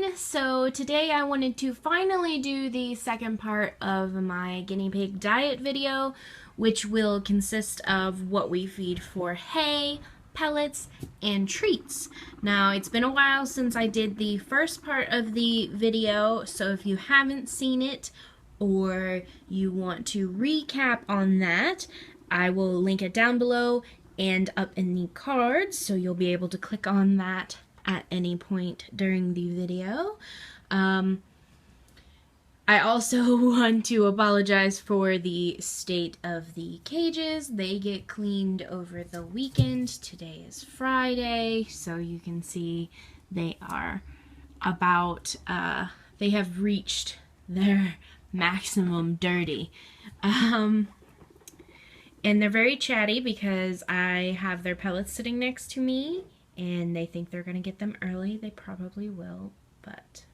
everyone! So today I wanted to finally do the second part of my guinea pig diet video, which will consist of what we feed for hay, pellets, and treats. Now, it's been a while since I did the first part of the video, so if you haven't seen it or you want to recap on that, I will link it down below and up in the cards, so you'll be able to click on that at any point during the video. I also want to apologize for the state of the cages. They get cleaned over the weekend. Today is Friday, so you can see they are about, they have reached their maximum dirty. And they're very chatty because I have their pellets sitting next to me and they think they're going to get them early. They probably will, but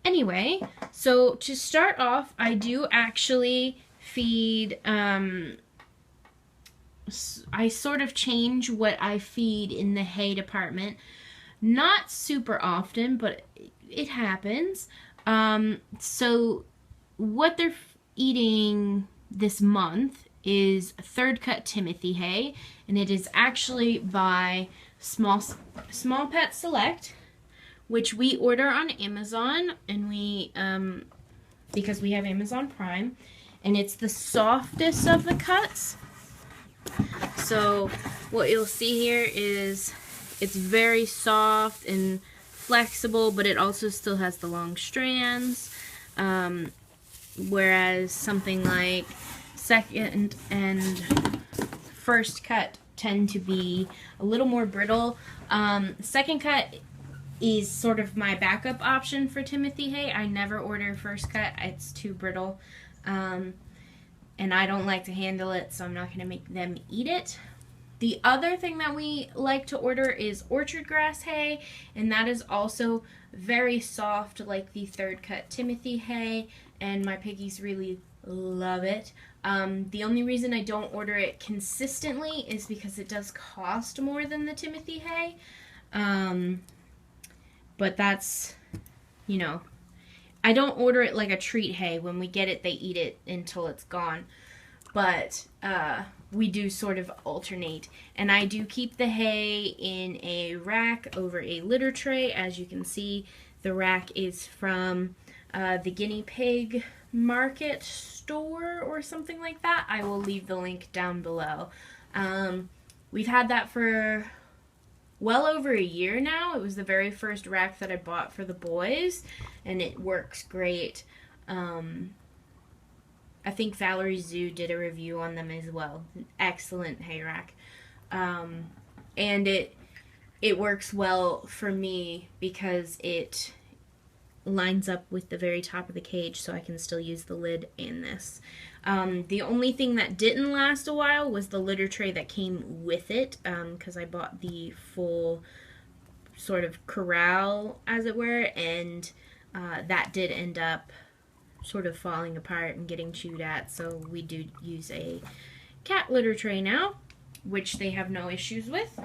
anyway, so to start off, I do actually feed, I sort of change what I feed in the hay department. Not super often, but it happens. So what they're eating this month is third cut Timothy hay, and it is actually by Small Pet Select, which we order on Amazon, and we because we have Amazon Prime, and it's the softest of the cuts. So what you'll see here is it's very soft and flexible, but it also still has the long strands, whereas something like second and first cut tend to be a little more brittle. Second cut is sort of my backup option for Timothy hay. I never order first cut. It's too brittle. And I don't like to handle it, so I'm not going to make them eat it. The other thing that we like to order is orchard grass hay, and that is also very soft like the third cut Timothy hay, and my piggies really love it. The only reason I don't order it consistently is because it does cost more than the Timothy hay. But that's, you know, I don't order it like a treat hay. When we get it, they eat it until it's gone. But we do sort of alternate. And I do keep the hay in a rack over a litter tray. As you can see, the rack is from the guinea pig market store or something like that. I will leave the link down below. We've had that for well over a year now. It was the very first rack that I bought for the boys, and it works great. I think Valerie Zoo did a review on them as well. An excellent hay rack. And it works well for me because it lines up with the very top of the cage, so I can still use the lid and this. The only thing that didn't last a while was the litter tray that came with it, because I bought the full sort of corral, as it were, and that did end up sort of falling apart and getting chewed at, so we do use a cat litter tray now, which they have no issues with.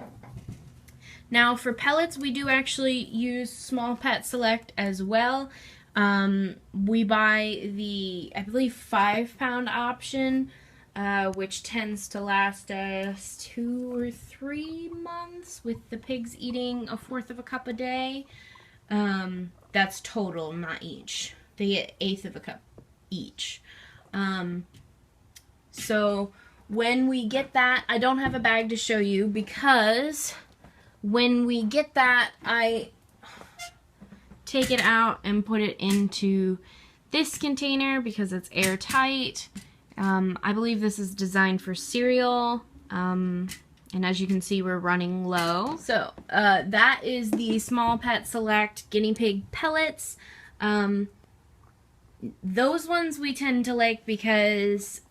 Now for pellets, we do actually use Small Pet Select as well. We buy the, I believe, 5-pound option, which tends to last us 2 or 3 months, with the pigs eating 1/4 of a cup a day. That's total, not each. They get 1/8 of a cup each. So when we get that, I don't have a bag to show you because when we get that, I take it out and put it into this container because it's airtight. I believe this is designed for cereal, and as you can see, we're running low. So that is the Small Pet Select Guinea Pig Pellets. Those ones we tend to like because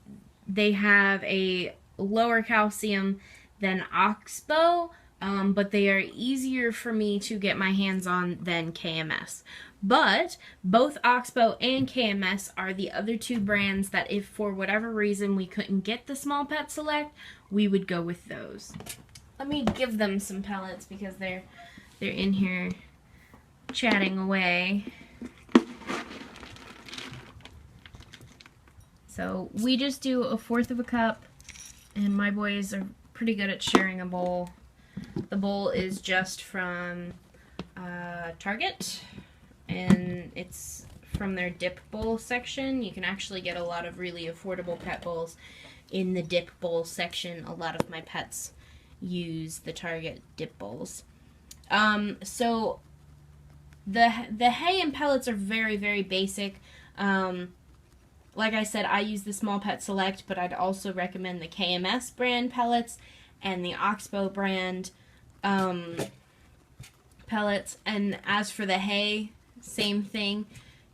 they have a lower calcium than Oxbow, but they are easier for me to get my hands on than KMS. But both Oxbow and KMS are the other two brands that if for whatever reason we couldn't get the Small Pet Select, we would go with those. Let me give them some pellets because they're in here chatting away. So we just do 1/4 of a cup, and my boys are pretty good at sharing a bowl. The bowl is just from Target, and it's from their dip bowl section. You can actually get a lot of really affordable pet bowls in the dip bowl section. A lot of my pets use the Target dip bowls. So the hay and pellets are very, very basic. Like I said, I use the Small Pet Select, but I'd also recommend the KMS brand pellets and the Oxbow brand pellets. And as for the hay, same thing.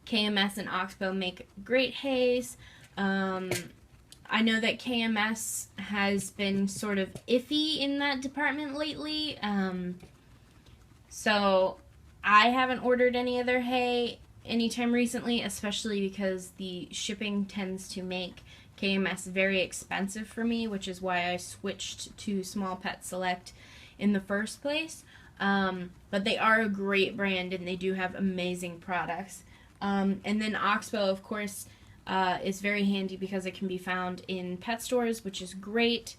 KMS and Oxbow make great hays. I know that KMS has been sort of iffy in that department lately. So I haven't ordered any of their hay anytime recently, especially because the shipping tends to make KMS very expensive for me, which is why I switched to Small Pet Select in the first place. But they are a great brand, and they do have amazing products. And then Oxbow, of course, is very handy because it can be found in pet stores, which is great,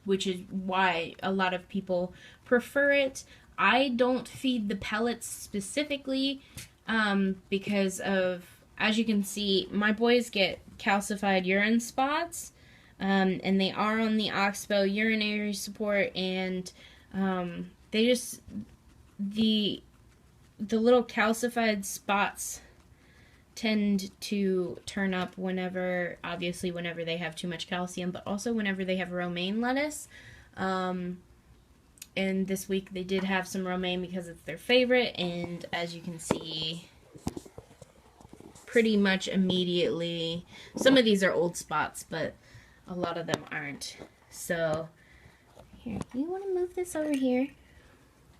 which is why a lot of people prefer it. I don't feed the pellets specifically because of, as you can see, my boys get calcified urine spots, and they are on the Oxbow urinary support, and they just, the little calcified spots tend to turn up whenever they have too much calcium, but also whenever they have romaine lettuce. And this week they did have some romaine because it's their favorite, and as you can see, pretty much immediately, some of these are old spots, but a lot of them aren't. So, here, you want to move this over here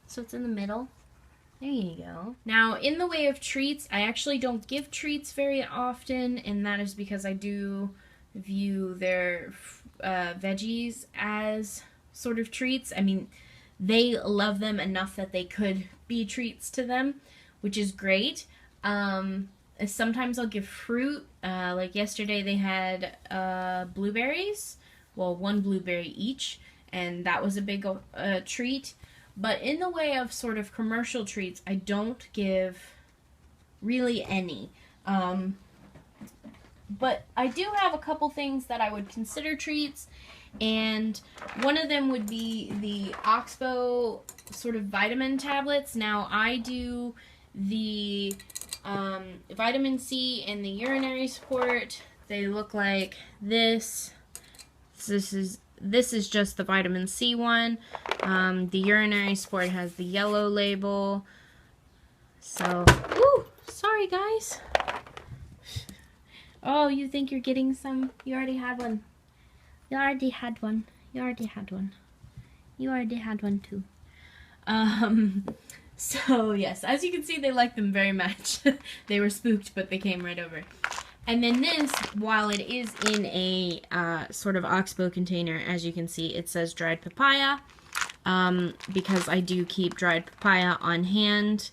so it's in the middle? There you go. Now, in the way of treats, I actually don't give treats very often, and that is because I do view their veggies as sort of treats. I mean, they love them enough that they could be treats to them, which is great. Sometimes I'll give fruit. Like yesterday they had blueberries. Well, 1 blueberry each, and that was a big treat. But in the way of sort of commercial treats, I don't give really any. But I do have a couple things that I would consider treats, and one of them would be the Oxbow sort of vitamin tablets. Now, I do the vitamin C and the urinary support. They look like this. This is just the vitamin C one. The urinary support has the yellow label. So, ooh, sorry guys. Oh, you think you're getting some? You already had one. You already had one. You already had one. You already had one too. So yes, as you can see, they like them very much. They were spooked, but they came right over. And then this, while it is in a sort of Oxbow container, as you can see, it says dried papaya, because I do keep dried papaya on hand.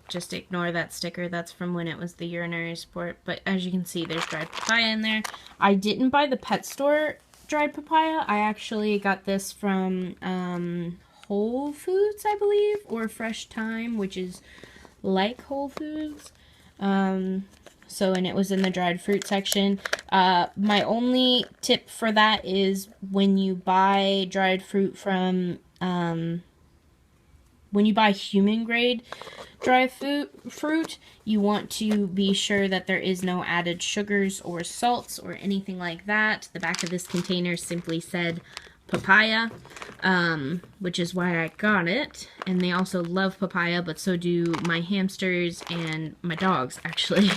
Just ignore that sticker. That's from when it was the urinary support. But as you can see, there's dried papaya in there. I didn't buy the pet store dried papaya. I actually got this from Whole Foods, I believe, or Fresh Thyme, which is like Whole Foods. So, and it was in the dried fruit section. My only tip for that is when you buy dried fruit from, when you buy human grade dried fruit, you want to be sure that there is no added sugars or salts or anything like that. The back of this container simply said papaya, which is why I got it. And they also love papaya, but so do my hamsters and my dogs, actually.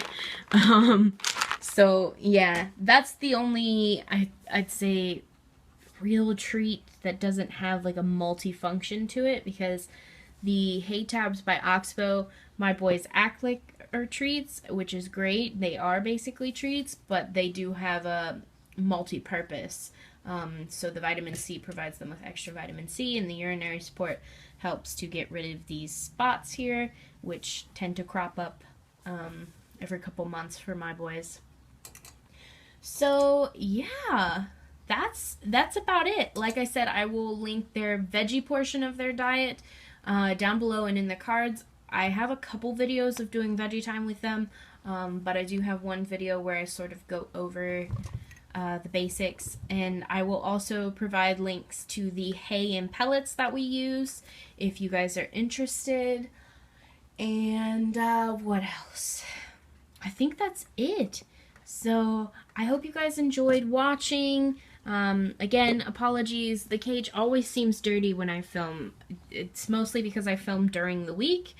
So yeah, that's the only, I'd say, real treat that doesn't have like a multi-function to it, because the hay tabs by Oxbow, my boys act like are treats, which is great. They are basically treats, but they do have a multi-purpose. So the vitamin C provides them with extra vitamin C, and the urinary support helps to get rid of these spots here, which tend to crop up every couple months for my boys. So yeah, that's about it. Like I said, I will link their veggie portion of their diet down below and in the cards. I have a couple videos of doing veggie time with them, but I do have one video where I sort of go over the basics, and I will also provide links to the hay and pellets that we use if you guys are interested. And what else? I think that's it. So I hope you guys enjoyed watching. Again, apologies. The cage always seems dirty when I film. It's mostly because I film during the week,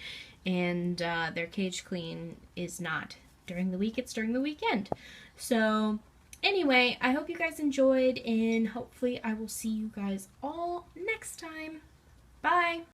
and their cage clean is not during the week, it's during the weekend. So anyway, I hope you guys enjoyed, and hopefully I will see you guys all next time. Bye!